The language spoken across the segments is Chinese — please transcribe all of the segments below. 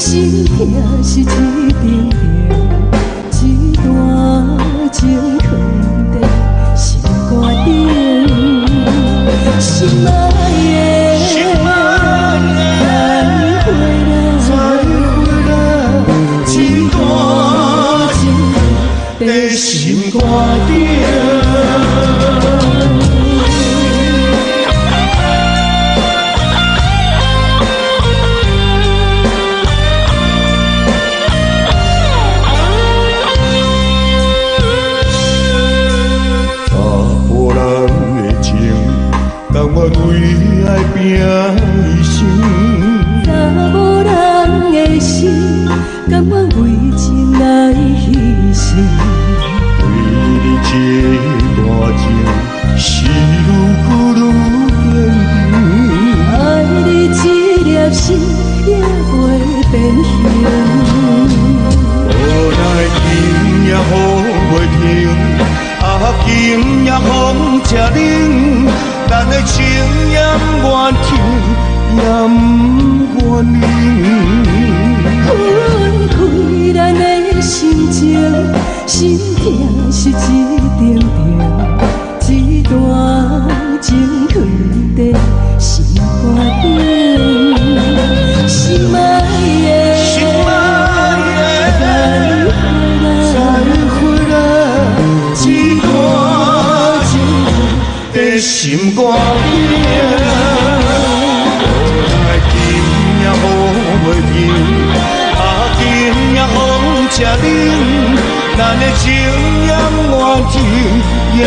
心痛是一定定，一段情藏在心肝顶，心爱的，再会啦，一段情在心肝顶。我为爱拼一生，若无人的心，甘愿为情来牺牲。为你这段情，是愈久愈坚强。爱你这粒心，也袂变形。无奈情也风袂停，情也风吃冷。咱的情也不愿停，也不愿冷。分开咱的心情，心痛是一定定，一段情藏在心肝顶。心爱的，再会啦，一段情在心肝顶。情也风袂停，情也风吃冷。咱的情也不愿停，也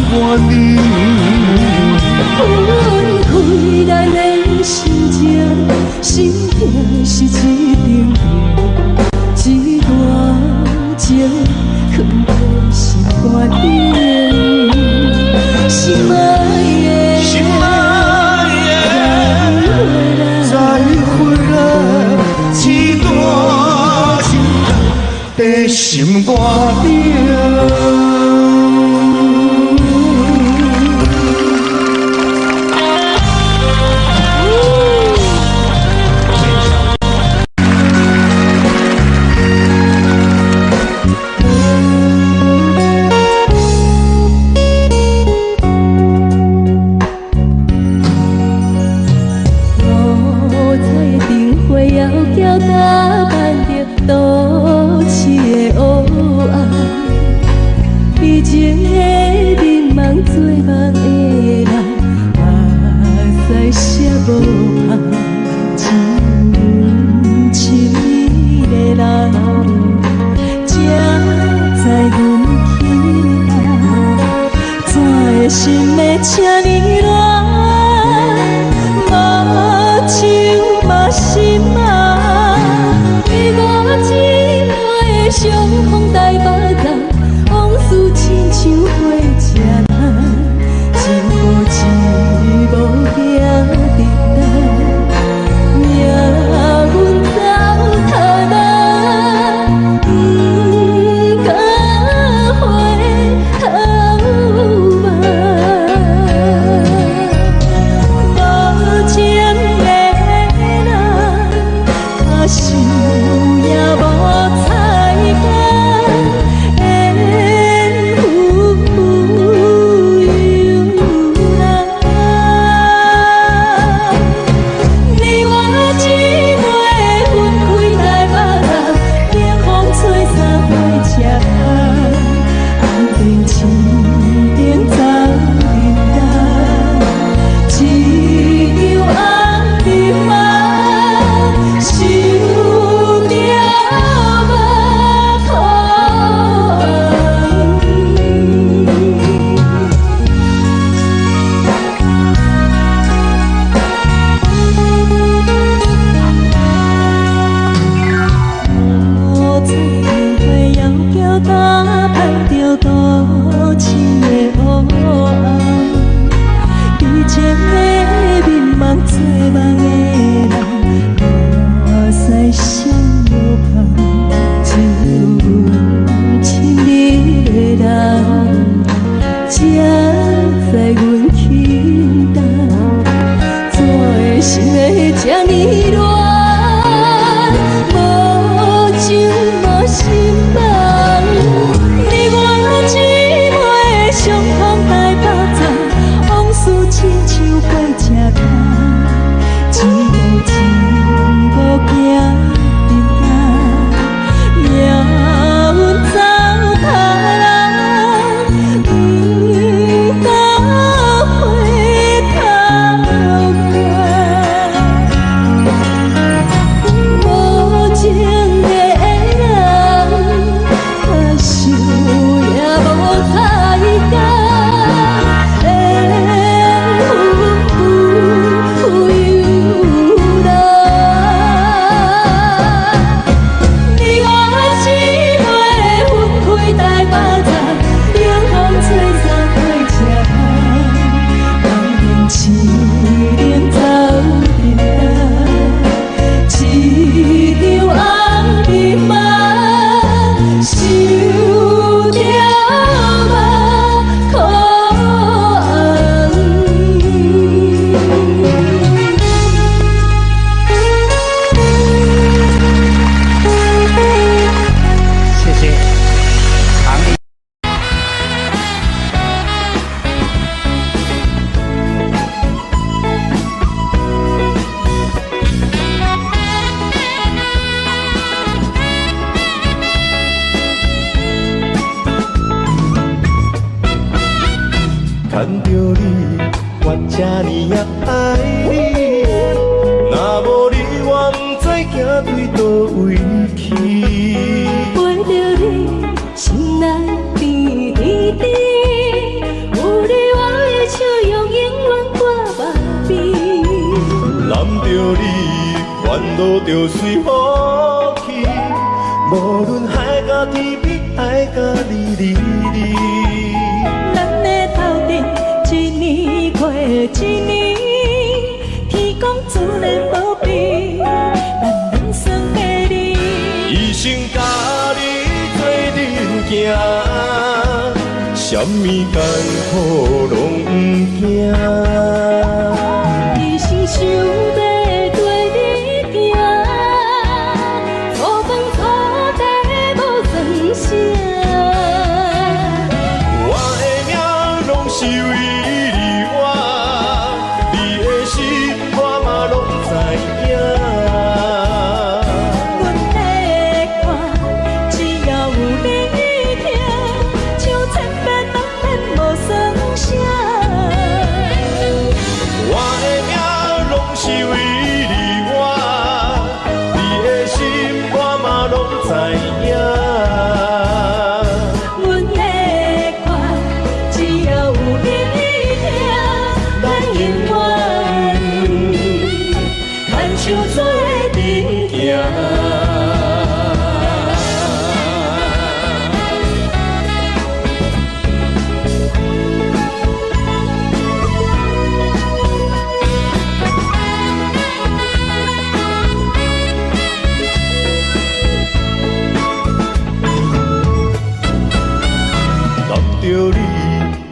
不愿冷。分开咱的心情，心痛是一定定，一段情藏在心肝顶。心爱的，再会啦，一段情在心肝顶。交打扮着多情的黑暗。着你，我这呢也爱你。若无你，我不知行对倒位去。陪着你，心内甜甜甜，有你我的笑容永远挂目边。揽着你，烦恼就随风去，无论海角天边，爱甲你你你。咱的斗阵一年过一年，天公自然保庇，咱人生的你。一生甲你做阵行，什么艰苦拢不惊。一生想要跟你行，土崩土地无算啥。我的命拢是为你活，你的心我嘛拢知影。阮的歌只要有你听，唱千遍万遍无算啥。我的命拢是为你活，你的心我嘛拢知影。阮的歌只要有你听，咱永远牵手做阵行。揽着你，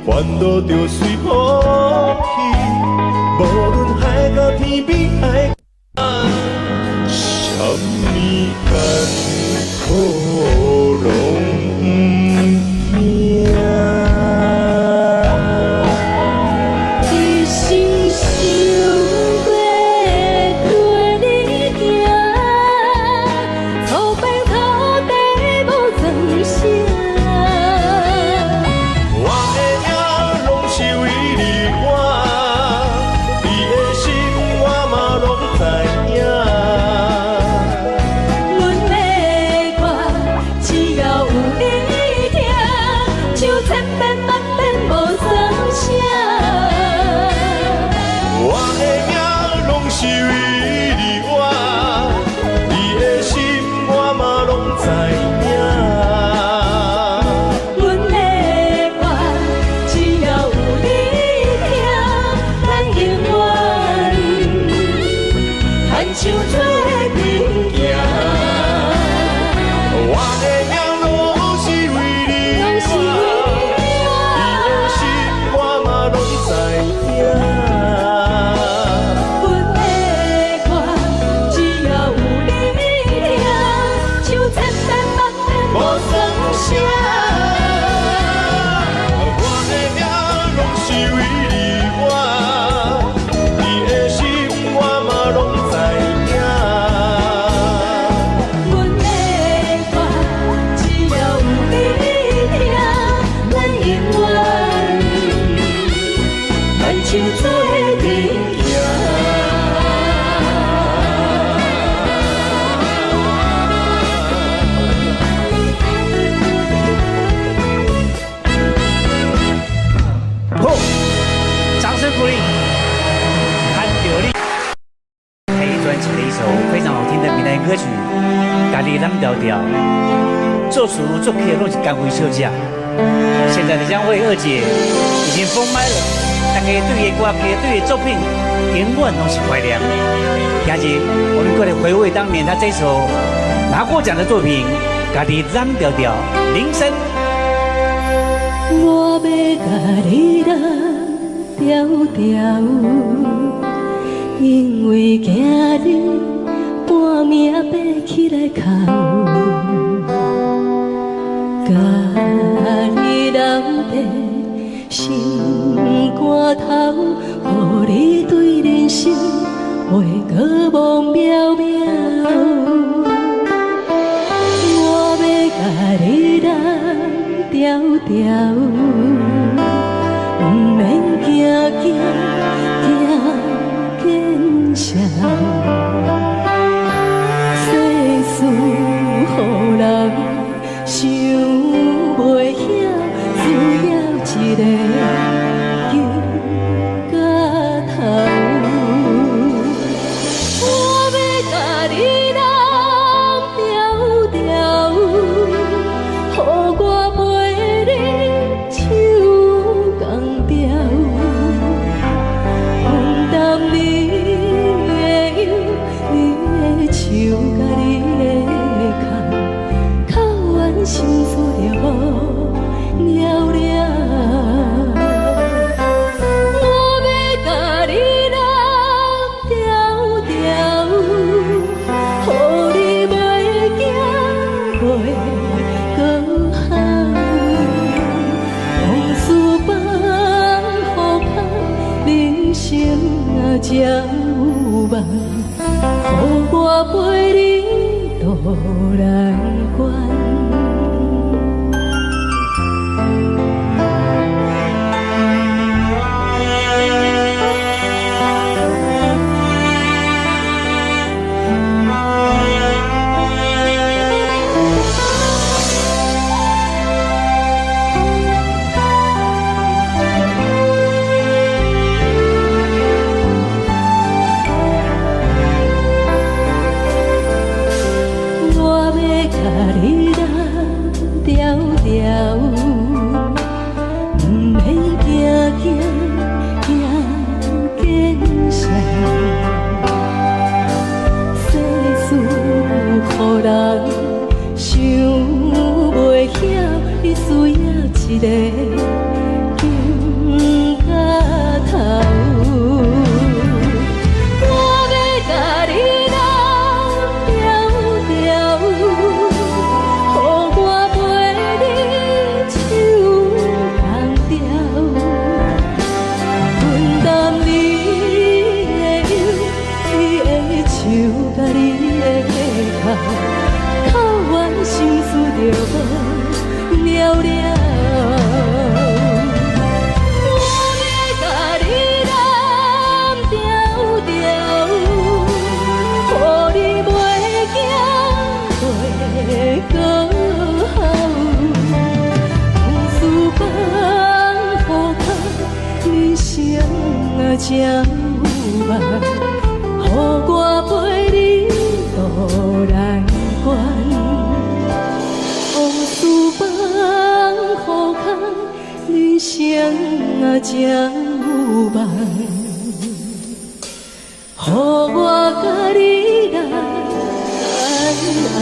烦恼就随风去，无论海角天边，爱什么艰苦拢不惊。一生想过跟你行，土崩土地无算啥。我的命拢是为你活，你的心我嘛拢知影。阮的歌只要有你听，唱千遍万遍无算啥。我的命拢是为你活，你的心我嘛拢知影。阮的歌只要有你听，咱永远牵手做阵行。我的命拢是为你活，你的心我嘛拢知影。阮的歌只要有你听，唱千遍万遍无算啥。我的命拢是为你活，你的心我嘛拢知影。阮的歌只要有你听，咱永远牵手做阵行。好，掌声鼓励，看着你。黑专辑的一首非常好听的闽南歌曲，家己蓝调调，作词作曲都是甘辉小姐。现在的江蕙二姐已经封麦了，大家对的歌、对的作品，永远都是怀念。今日我们过来回味当年她这首拿过奖的作品，家己蓝调调，铃声。我要甲你蓝调调，因为今日半暝爬起来哭，甲你蓝地心肝头，予你对人生话过梦渺渺。我要甲你蓝调调，不免你人调调，予我陪你手同调，分担你的忧，你的愁甲你的空，靠阮心思着了了。我要甲你人调调，予你袂惊袂搁喊，往事放予空，人生啊才有梦，予我陪你渡难关。一个情到头，我要甲你人调调，予我陪你手同调，分担你的忧，你的愁甲你的空，靠阮心思着无了了。才有梦，予我陪你渡难关。往事放予空，人生啊才有梦，予我甲你人安。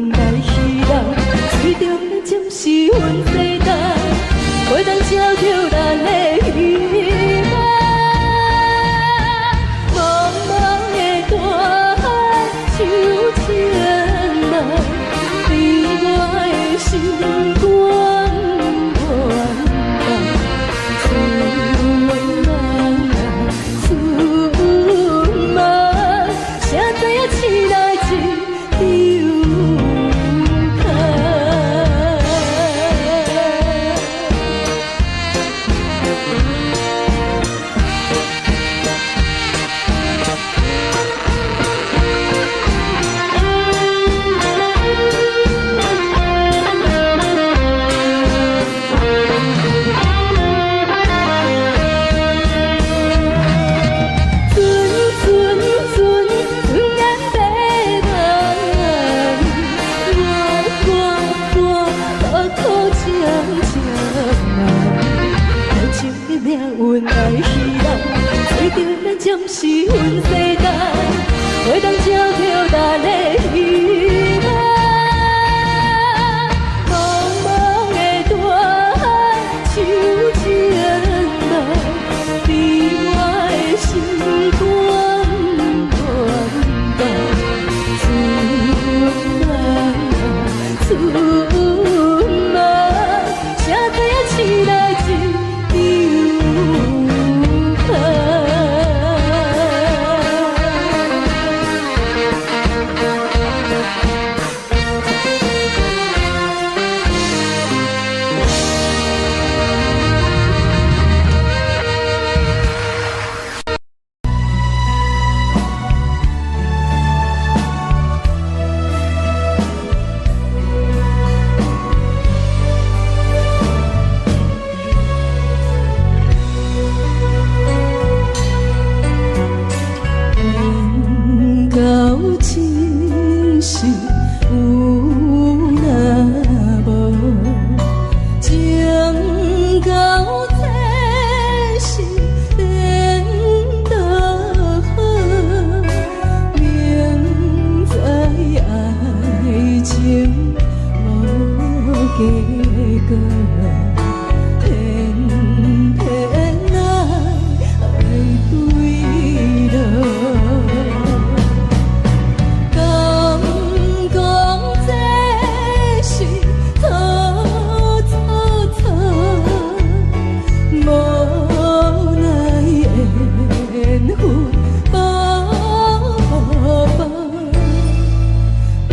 阮来希望，最重要总是阮世代，袂当照着咱的希望。茫茫的大海，像千万，比我的心光远大。阮来希望，最重要总是阮世代，袂当照着咱的希望。茫茫的大海，像千万，比我的心光远大。春啊，谁知影醒来一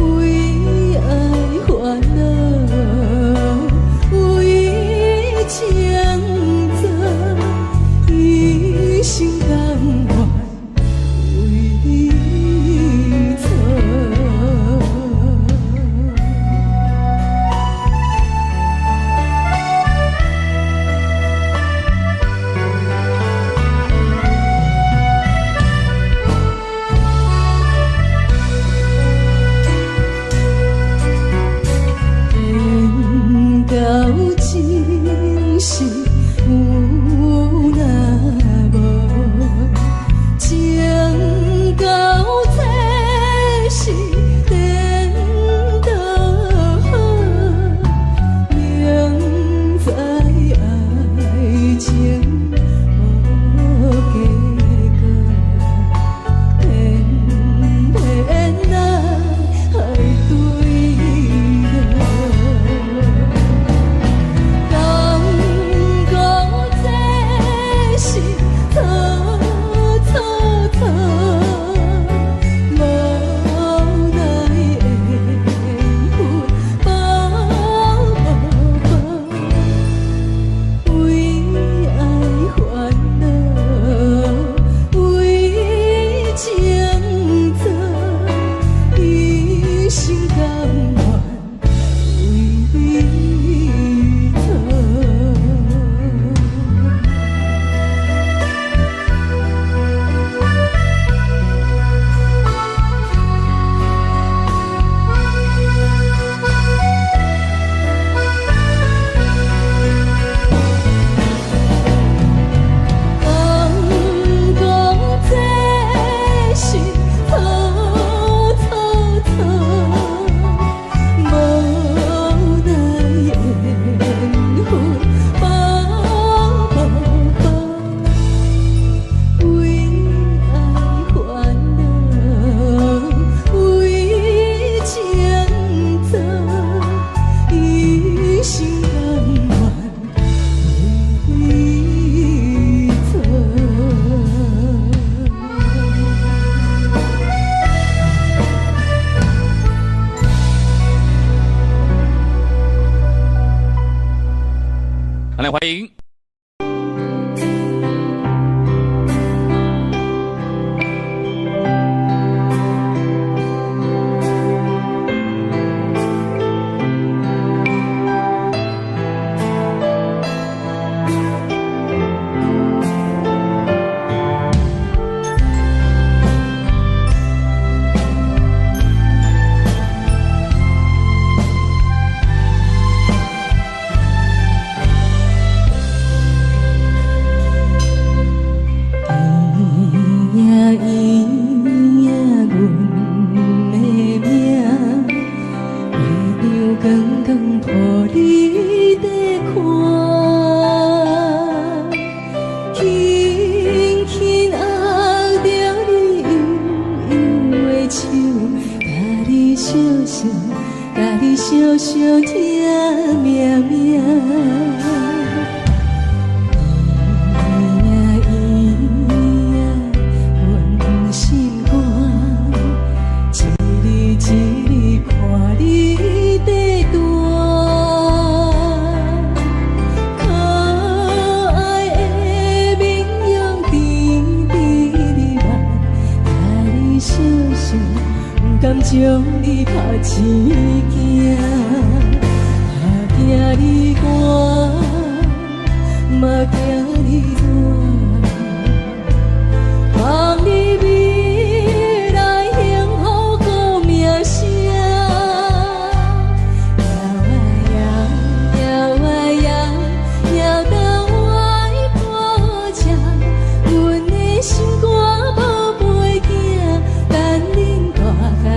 为爱烦恼，为来欢迎。将你拍一件，怕惊你寒，嘛惊你热，望你未来幸福过名声。摇啊摇，摇到我破墙，阮的心肝宝贝囝，等恁大汉。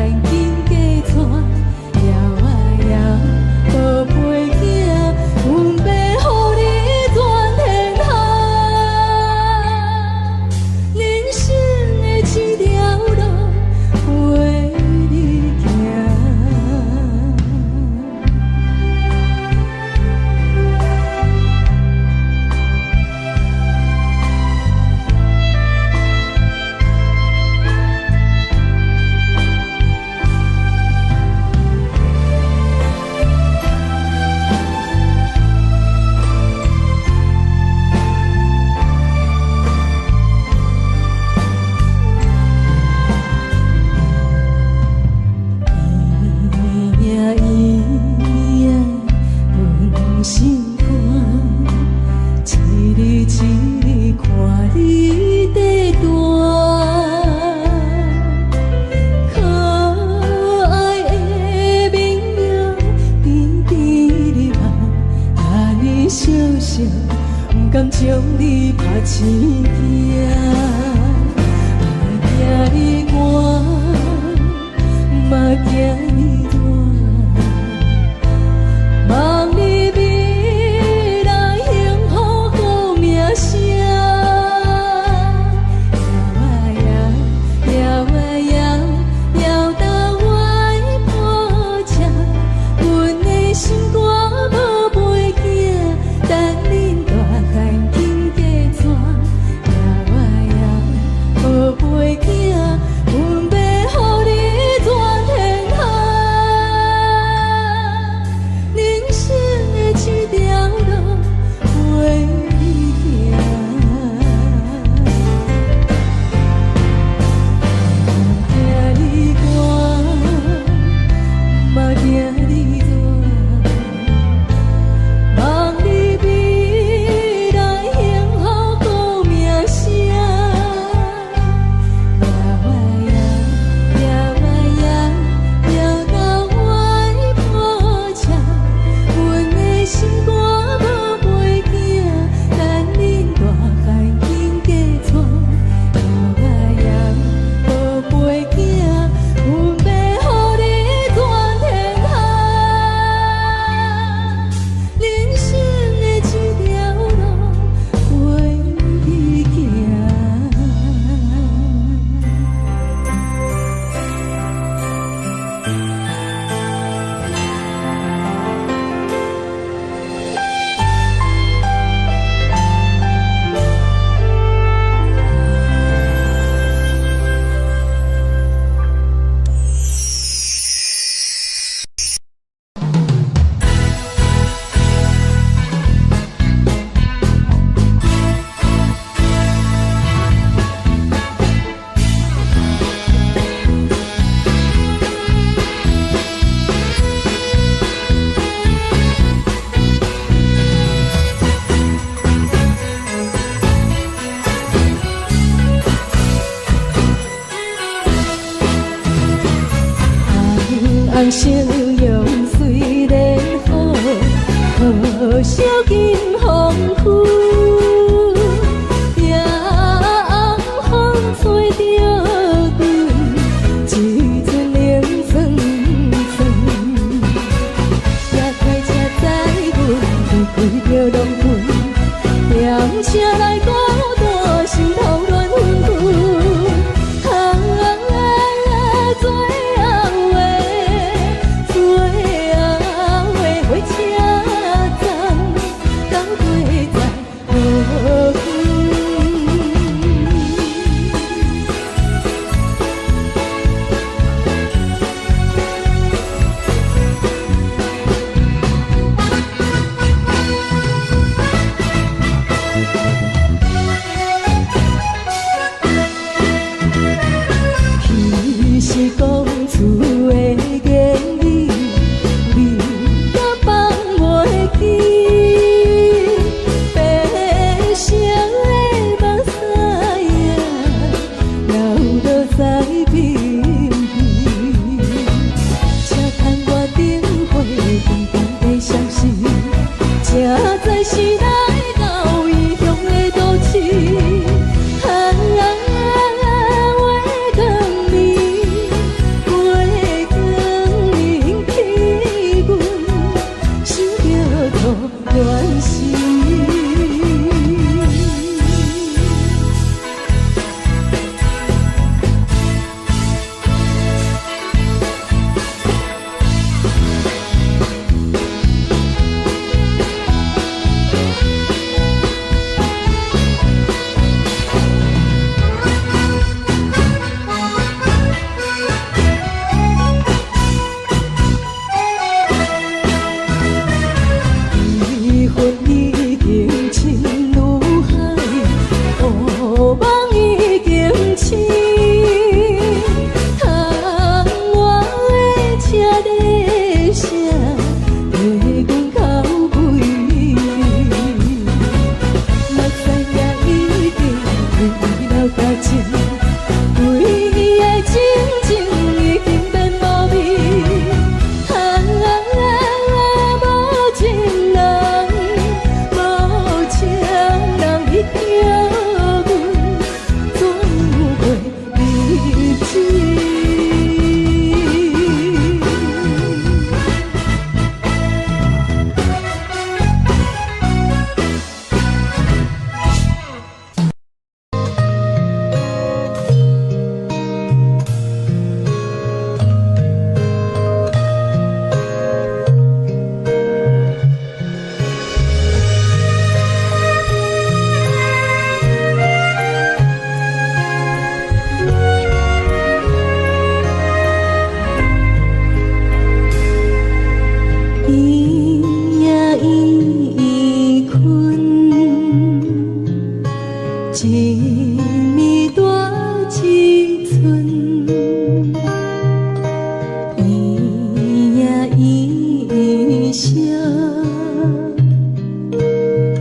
声，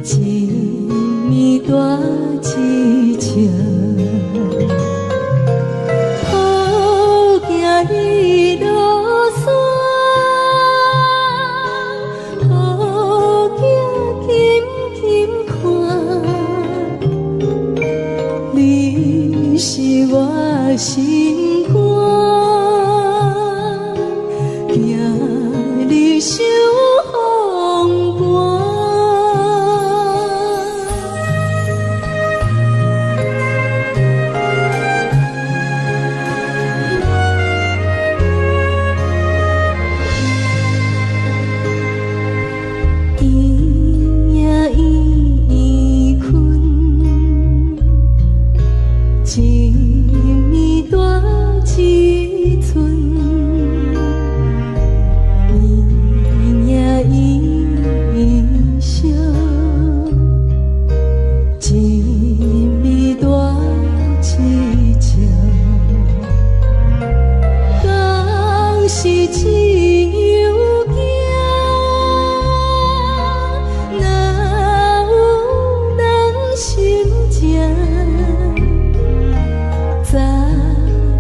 一暝大一情，好行一路山，好行轻轻看，你是我心肝。 你手风寒，伊呀伊困，一暝大一寸。 是一样行，哪有人心情？查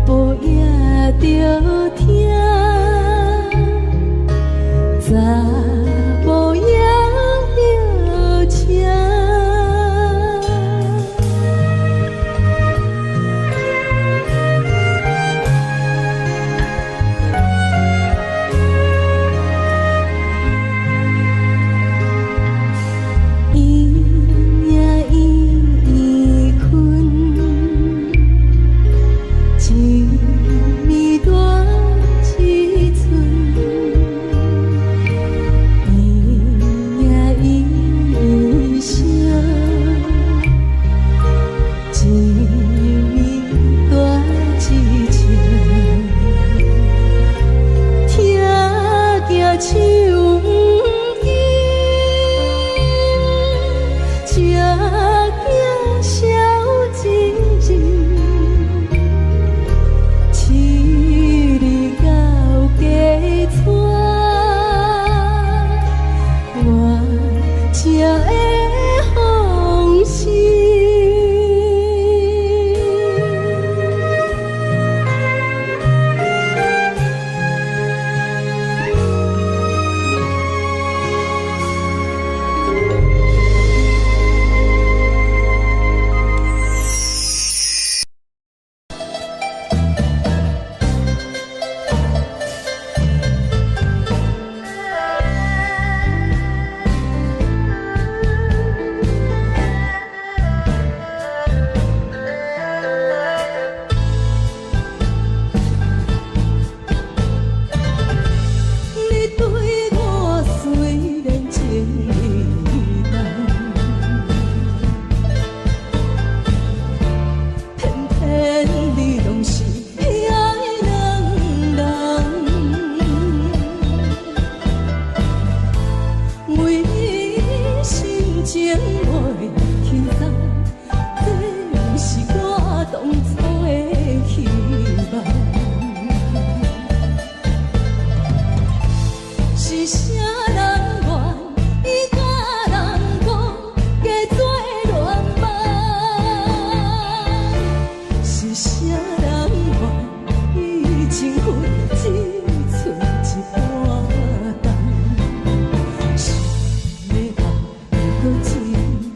甫也着听，查某也着请。 情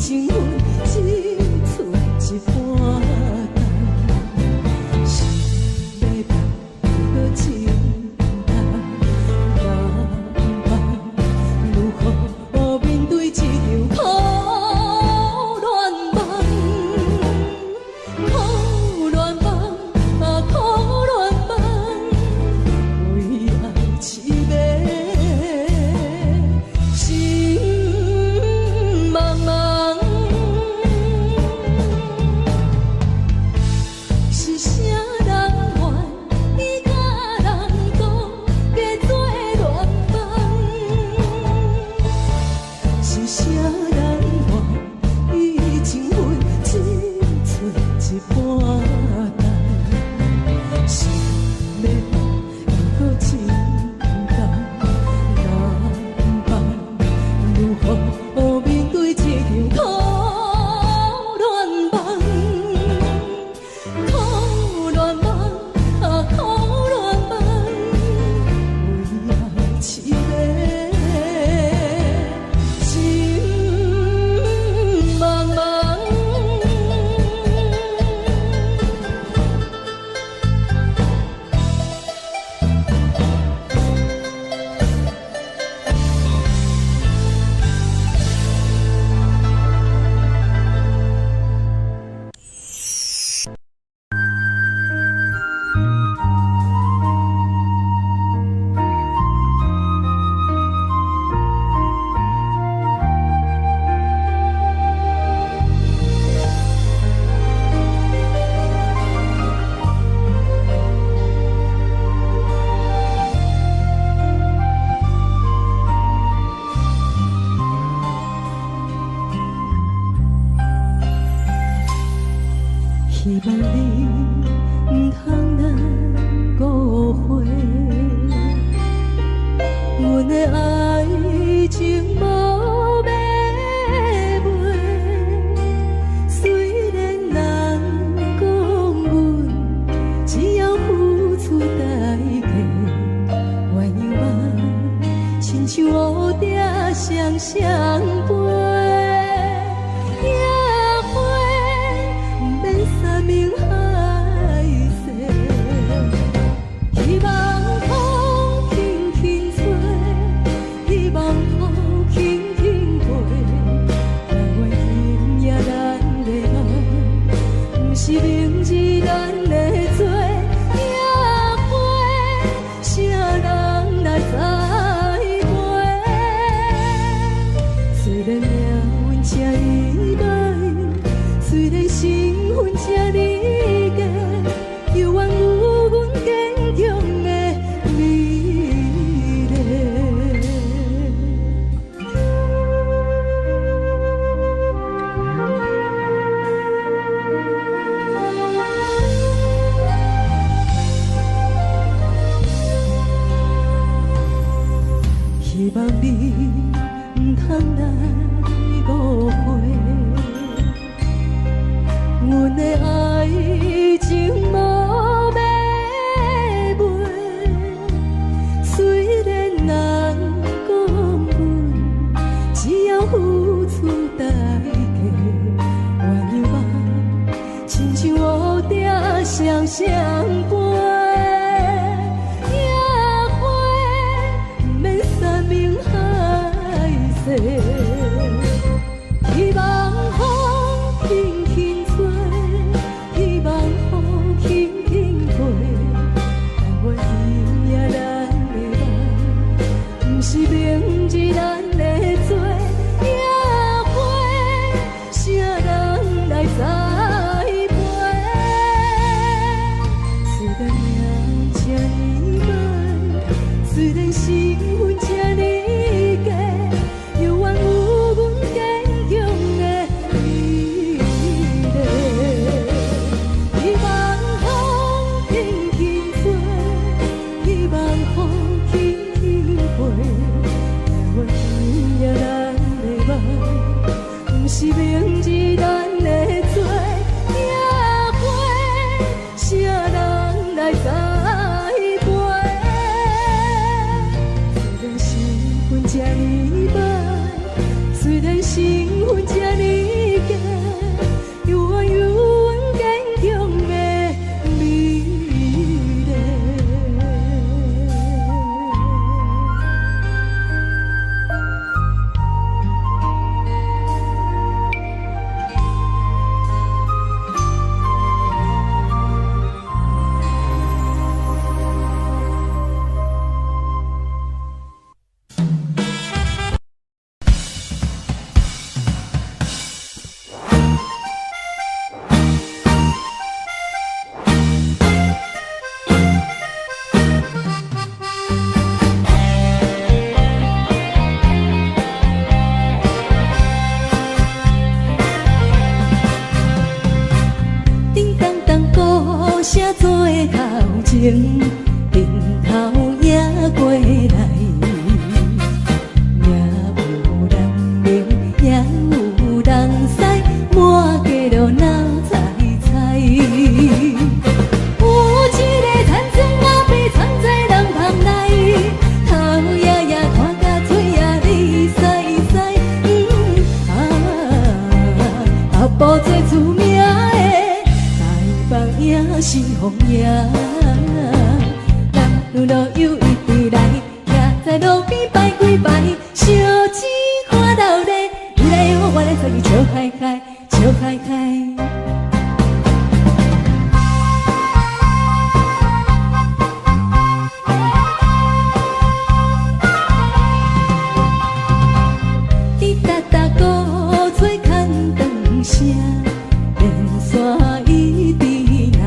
情分只剩一半重，是要变好情重，难忘如何面对这场苦恋梦？苦恋梦啊，苦恋梦，为爱痴迷，心茫茫。是啥人愿伊甲人讲加做恋梦？是啥人愿伊情分只剩一半重？是要好情重，难忘如何面对这场苦恋梦？苦恋梦啊，苦恋梦，为爱痴迷，心茫茫。希望你唔通咱误会，阮的爱情无买卖。虽然人讲阮只要付出代价，原谅我，亲像乌蝶双双飞。山明海誓，希望风轻轻吹，希望雨轻轻飞。但愿今夜咱的梦，不是明日咱的做。野花，啥人来栽培？虽然命运这意外，虽然心分这离家，犹原有阮坚强的美丽。希望你唔通来误会。阮的爱情无买卖，虽然人讲阮只要付出代价，原谅我，亲像乌蝶双双飞。野花，不免山明海誓，希望风轻轻吹，希望雨轻轻飞。但愿今夜咱的梦，不是明日咱的做。野花，啥人来栽培？声做头前，顶头也过来，也有人明，也有人使，满街都闹彩彩。有一个田庄阿伯藏在人旁内，头爷爷看甲嘴也哩塞塞。阿婆最出名的台北也是红叶，人路路有一直来，也在路边摆几摆，烧钱看到咧，你来我来做你笑开开，笑开开。滴答答鼓吹牵灯声，连山伊直闹。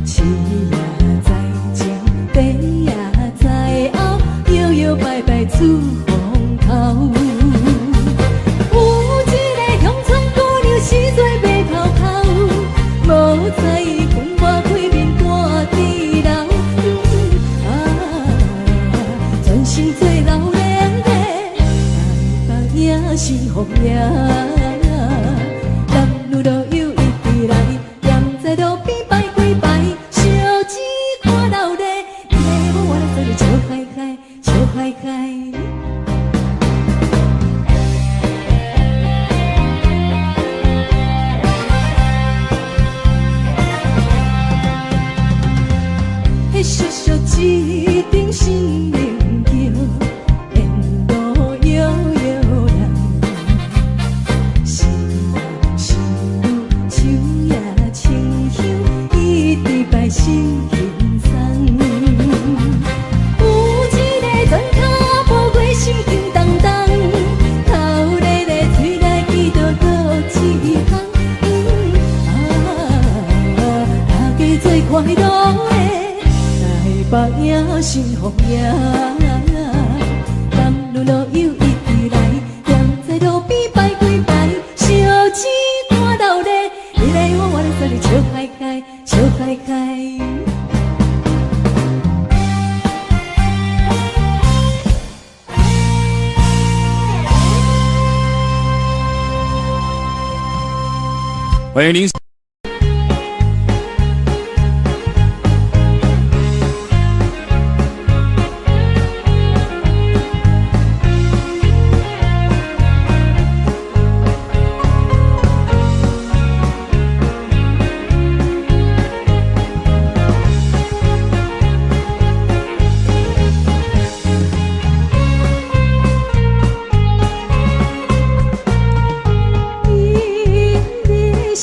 市也在前，地也在后，摇摇摆摆出风头。有一个乡村姑娘是做白头头，无在意君我开面大地楼。专心做老练的。台北也是红叶，人路路有一直来，站在路边摆几摆，烧钱看到咧，你来我来做你笑开开，笑开开。迄小小一顶心灵桥，沿路摇摇人，是人是女，手也清香，一直摆心轻松。有一个全脚步过心轻重重，头咧咧嘴来记到多一项。大家做快乐的。台北也是红叶，人路路有一直来，站在路边摆几摆，烧钱看到咧，你来我来做你笑开开，笑开开。欢迎您。伊是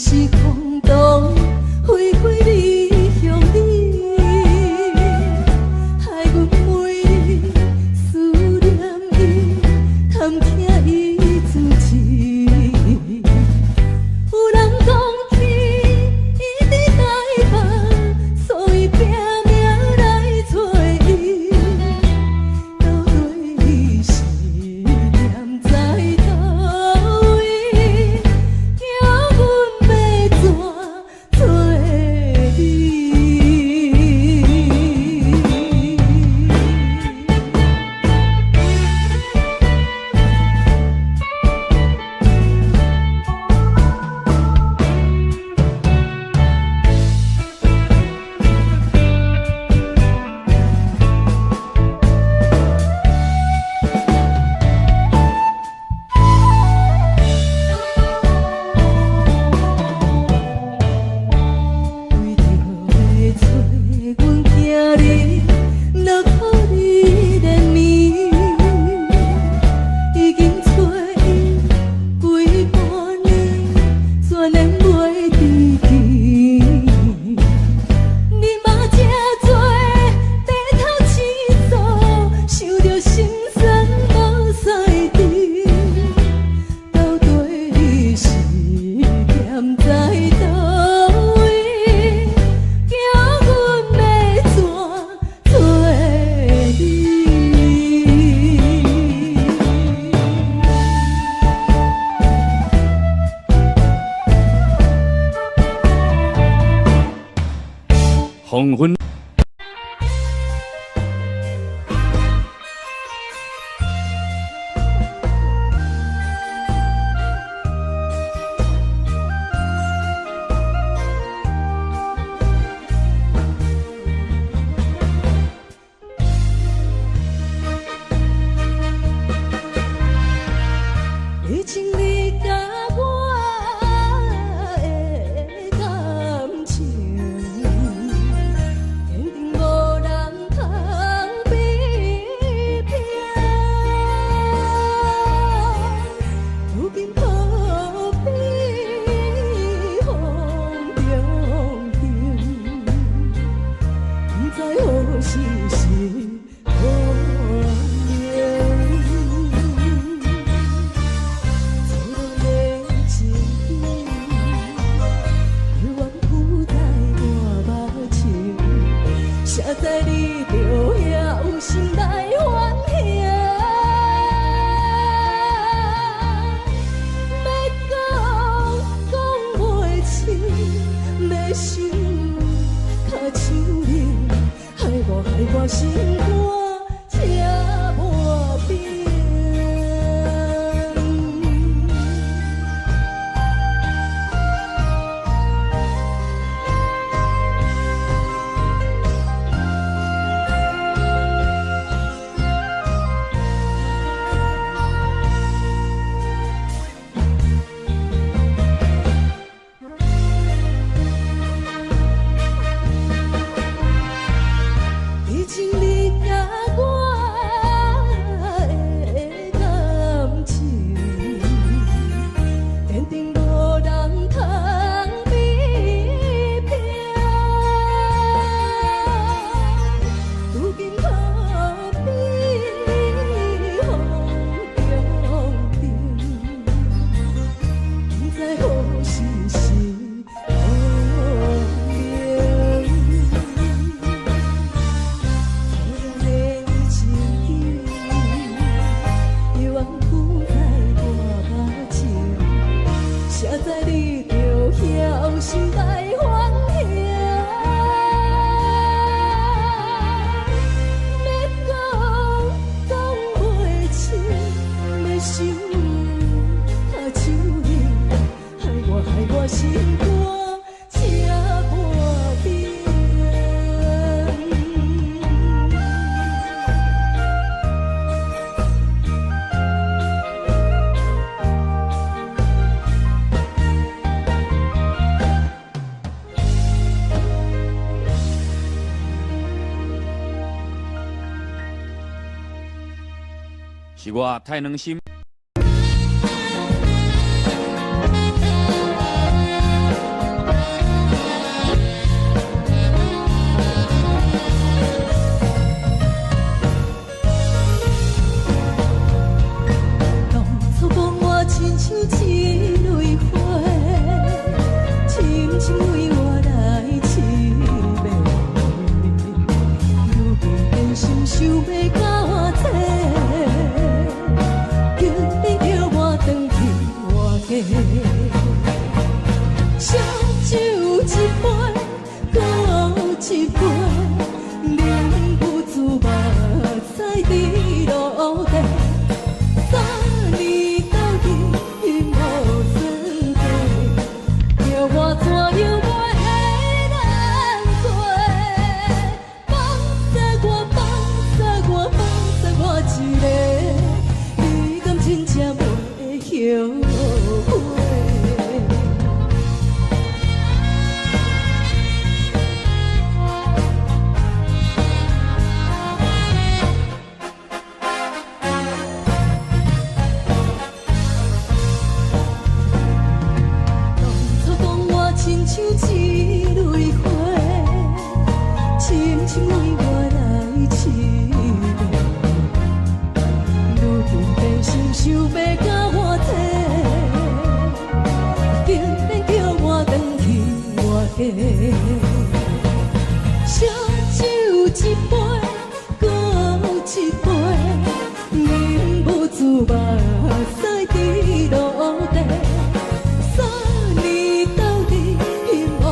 是空洞，飞飞离向你，害阮每日思念伊，贪听伊自持。有人讲起伊伫台北，所以拼命来找伊，到底伊是念在倒位？叫阮要怎做你？为着要找阮囝儿，落予你怜悯，已经找伊几半年，全然袂知己。你嘛这多低头试做，想着心酸无赛治，到底你是欠在倒位？叫阮要怎做你？黄昏。已经你甲我的感情，肯定无人通比拼。如今何必风中停？不知何时是何年。错落的情意，犹原浮在我目前，写在你着遐有心来反省。要讲袂清，要想较像你，害我心肝才无变。已经你甲我的感情，肯定无人通比拼。如今何必风中停？不知何时是何年。错落的情意，犹原浮在我目前，写在你着遐有心来反省。要讲袂清，要想较像你，害我心肝才无变。是我太能心。烧酒一杯，搁一杯，忍不住目屎滴落地。3年斗阵无算过，叫我怎样我的难过？放下我，放下我，放下我一个，你敢真正袂后悔？亲像一蕊花，深深为我来痴迷。如今变成想要甲我提，竟然叫我返去我家。烧酒一杯，搁一杯，忍不住目屎滴落地。3年斗阵无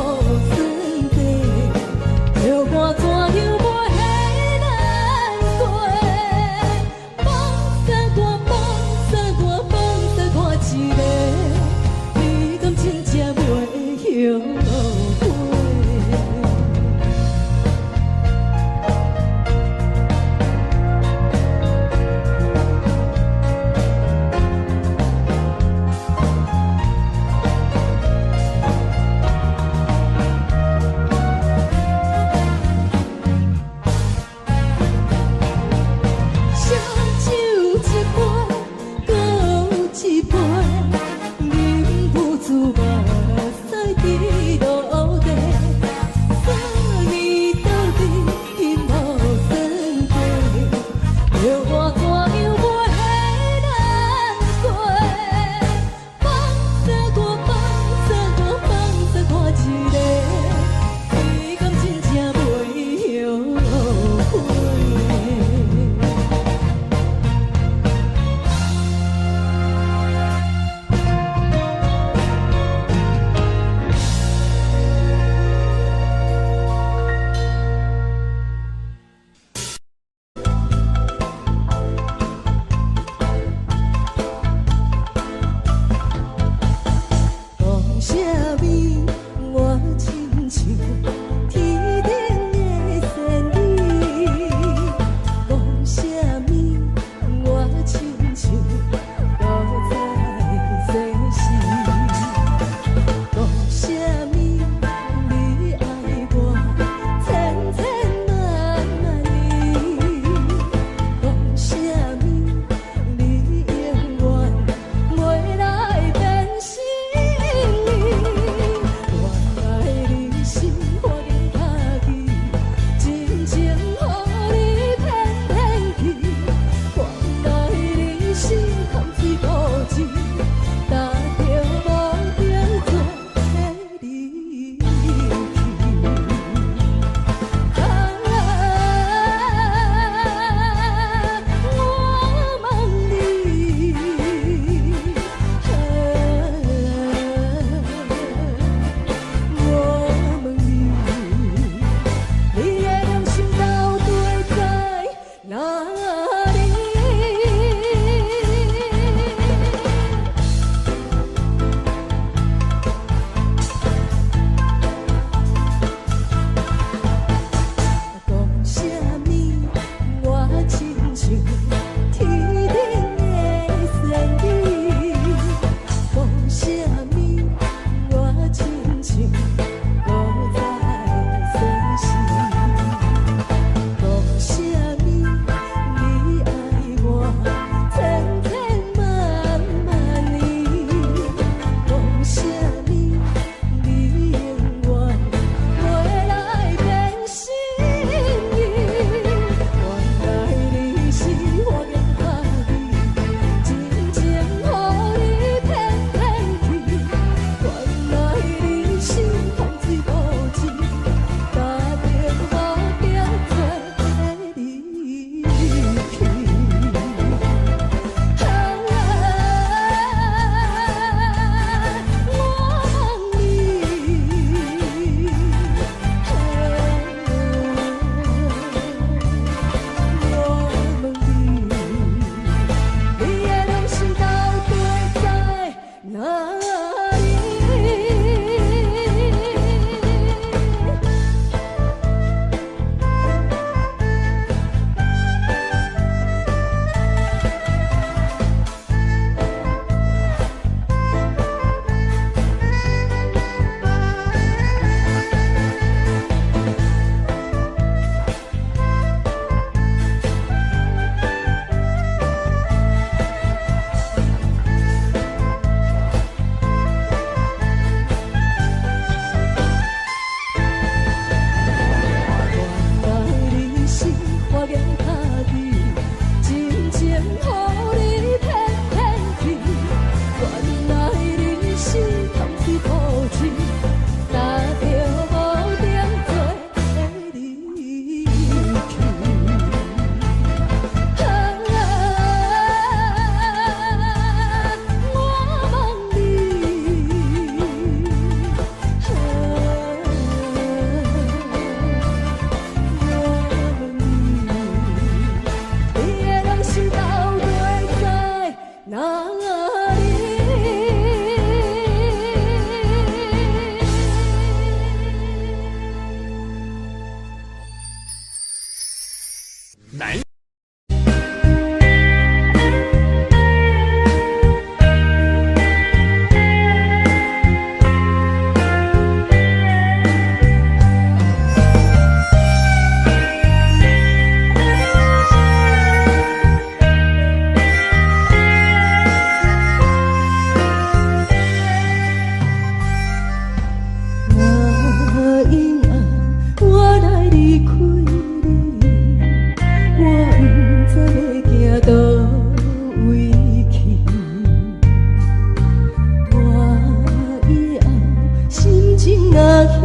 情若去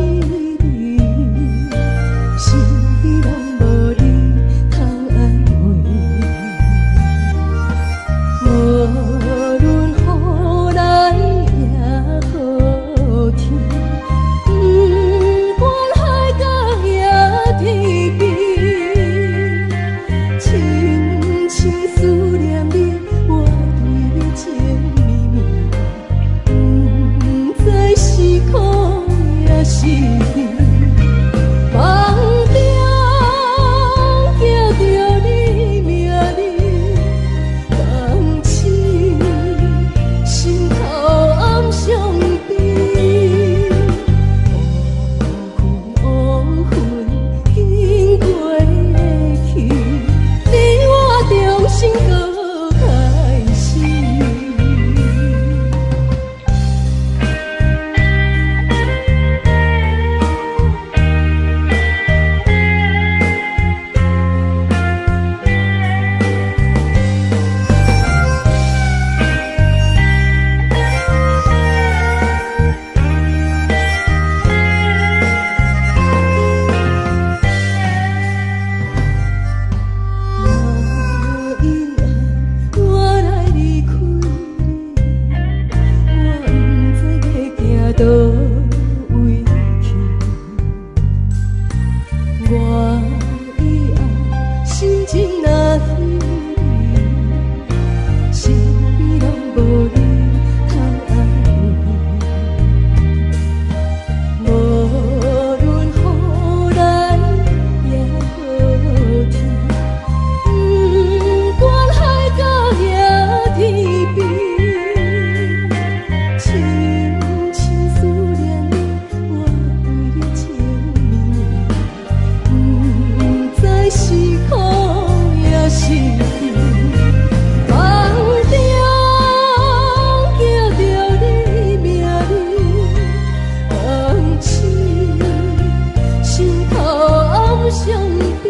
你，心拢无你通安慰。无论雨来也好天，不管海角也天边，深深思念你，我对你情绵绵，不知是苦也是甜。梦中叫着你名字，放弃心头暗伤悲。乌云经过去，你我重新搁开始。因爱我来离开你，我不知要行倒位去。我以爱心情若去你，身边拢无你通安慰。无论雨来也好天，不管海角也天边，深深思念你，我对你情绵绵，不知是苦也是甜。梦中叫着你名字，放弃心头暗伤悲。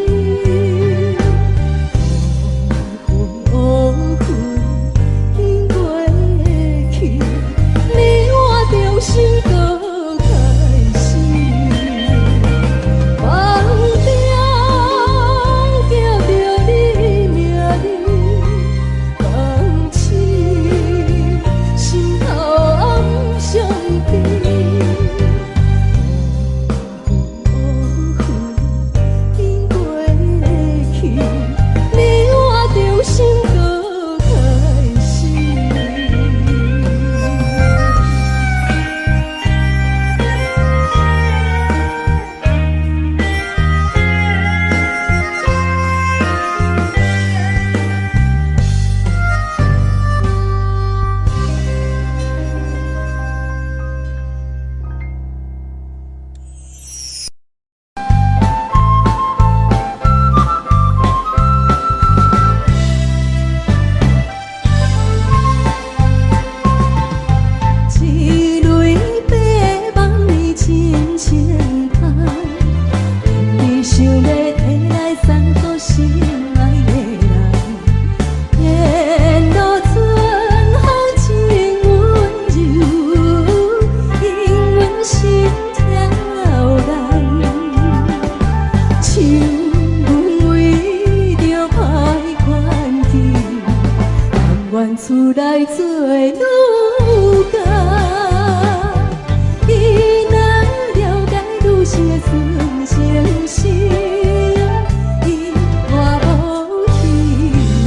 乌云经过去，你我重新搁开始。梦中叫着你名字，放弃心头暗伤悲。乌云经过去，你我重新搁开始。一蕊白梦你深深盼，你想要摕来送予心爱的人，沿路春风真温柔，引阮心跳难。像阮为着歹关系，甘愿厝内做女工。伊若了解女性的纯情心，伊我无希望。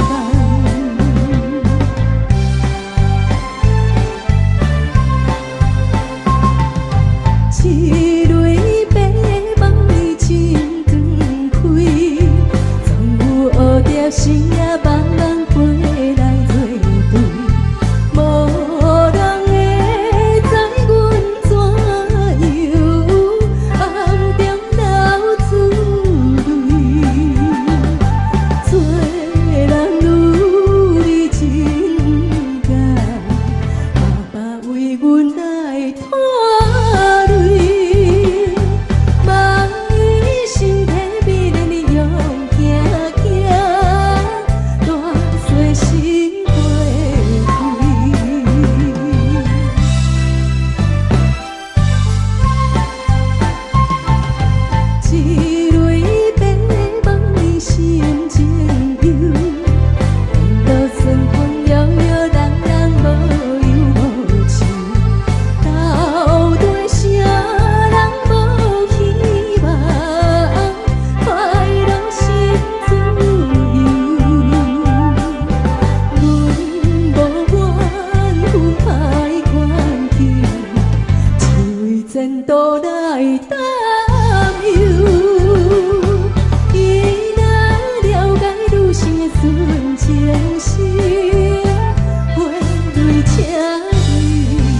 一蕊白梦你真长开，总有蝴蝶心也梦人飞来作对，无人会知阮怎样暗中流珠泪。做人愈离真假，爸爸为阮来拖累。缘都来担忧。伊若了解女性的纯情心，花蕊请伊收。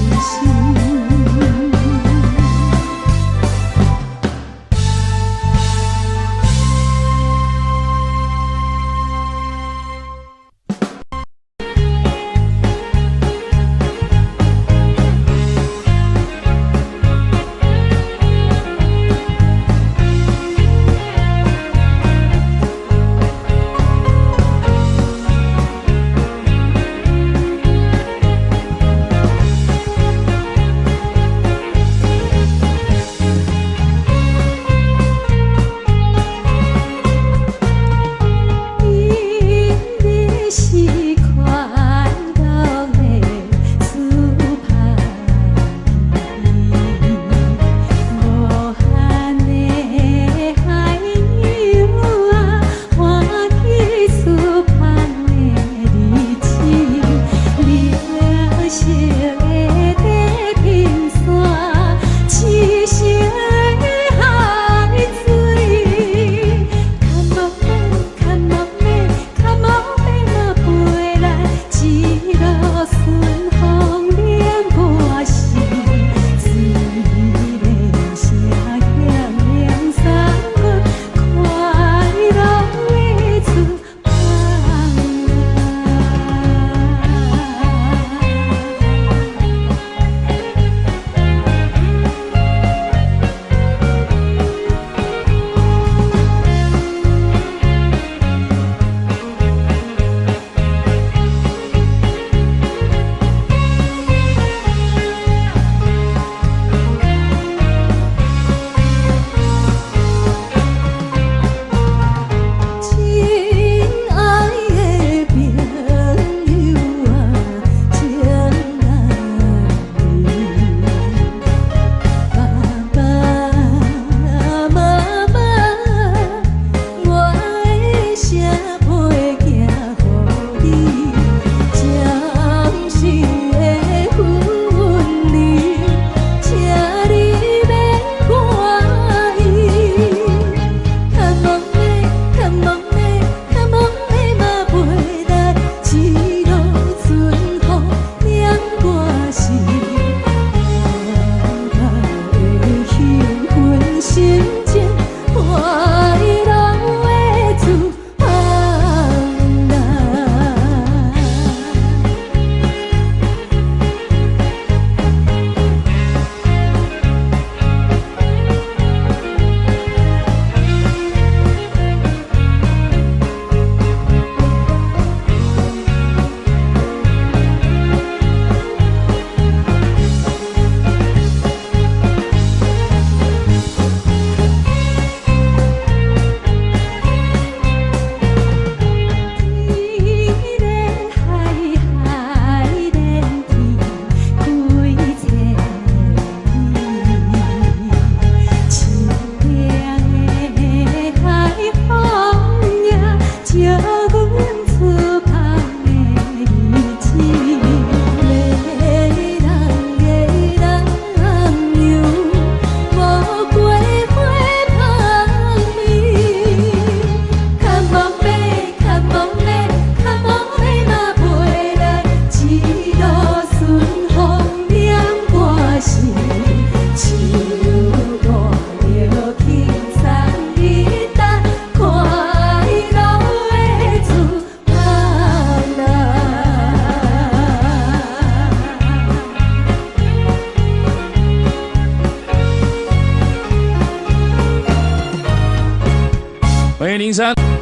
欢迎林珊。